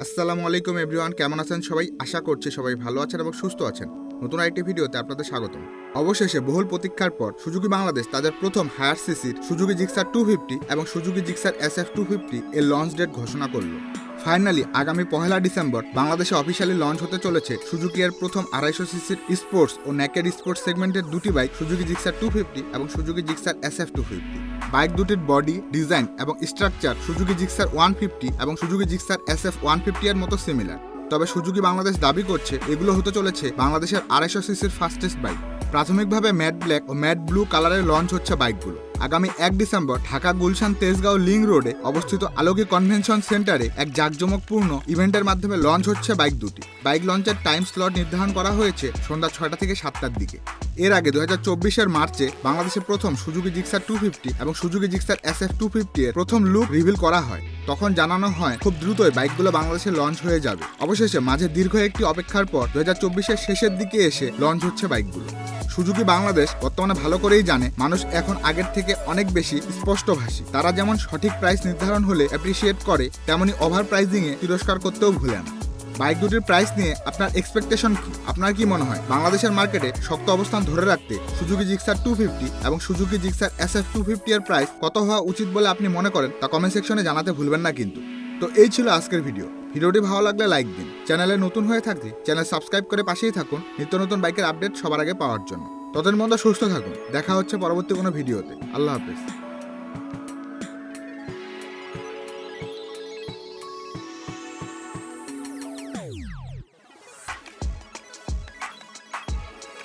আসসালামু আলাইকুম এভরিওয়ান, কেমন আছেন সবাই? আশা করছি সবাই ভালো আছেন এবং সুস্থ আছেন। নতুন আরেকটি ভিডিওতে আপনাদের স্বাগতম। অবশেষে বহুল প্রতীক্ষার পর সুজুকি বাংলাদেশ তাদের প্রথম হায়ার সিসির সুজুকি জিক্সার 250 এবং সুজুকি জিক্সার SF 250 এর লঞ্চ ডেট ঘোষণা করল। ফাইনালি আগামী 1 ডিসেম্বর বাংলাদেশে অফিসিয়ালি লঞ্চ হতে চলেছে সুজুকি এর প্রথম 250 সিসির স্পোর্টস ও নেকেড স্পোর্টস সেগমেন্টের দুটি বাইক, সুজুকি জিক্সার 250 এবং সুজুকি জিক্সার SF 250। বাইক দুটির বডি, ডিজাইন এবং স্ট্রাকচার সুজুকি জিক্সার 150 এবং সুজুকি জিক্সার SF 150 এর মতো সিমিলার। তবে সুজুকি বাংলাদেশ দাবি করছে এগুলো হতে চলেছে বাংলাদেশের 250 সিসির ফাস্টেস্ট বাইক। প্রাথমিকভাবে ম্যাট ব্ল্যাক ও ম্যাট ব্লু কালারের লঞ্চ হচ্ছে বাইকগুলো। আগামী 1 ডিসেম্বর ঢাকা গুলশান তেজগাঁও লিংক রোডে অবস্থিত আলোকি কনভেনশন সেন্টারে এক জাঁকজমকপূর্ণ ইভেন্টের মাধ্যমে লঞ্চ হচ্ছে বাইক দুটি। বাইক লঞ্চের টাইম স্লট নির্ধারণ করা হয়েছে সন্ধ্যা 6টা থেকে 7টার দিকে। এর আগে 2024 মার্চে বাংলাদেশে প্রথম সুজুকি জিক্সার 250 এবং সুজুকি জিক্সার SF 250 এর প্রথম লুক রিভিল করা হয়। তখন জানানো হয় খুব দ্রুতই বাইকগুলো বাংলাদেশে লঞ্চ হয়ে যাবে। অবশেষে মাঝে দীর্ঘ একটি অপেক্ষার পর 2024 শেষের দিকে এসে লঞ্চ হচ্ছে বাইকগুলো। সুজুকি বাংলাদেশ বর্তমানে ভালো করেই জানে মানুষ এখন আগের থেকে অনেক বেশি স্পষ্টভাষী। তারা যেমন সঠিক প্রাইস নির্ধারণ হলে অ্যাপ্রিসিয়েট করে, তেমনি ওভার প্রাইসিংয়ে তিরস্কার করতেও ভুলে না। বাইক দুটির প্রাইস নিয়ে আপনার এক্সপেকটেশন কি? আপনার কি মনে হয় বাংলাদেশের মার্কেটে শক্ত অবস্থান ধরে রাখতে সুজুকি জিক্সার 250 এবং সুজুকি জিক্সার SF 250 এর প্রাইস কত হওয়া উচিত বলে আপনি মনে করেন তা কমেন্ট সেকশনে জানাতে ভুলবেন না কিন্তু। তো এই ছিল আজকের ভিডিওটি ভালো লাগলে লাইক দিন। চ্যানেলে নতুন হয়ে থাকলে চ্যানেল সাবস্ক্রাইব করে পাশেই থাকুন নিত্য নতুন বাইকের আপডেট সবার আগে পাওয়ার জন্য। ততদিন মধ্যে সুস্থ থাকুন। দেখা হচ্ছে পরবর্তী কোনো ভিডিওতে। আল্লাহ হাফেজ।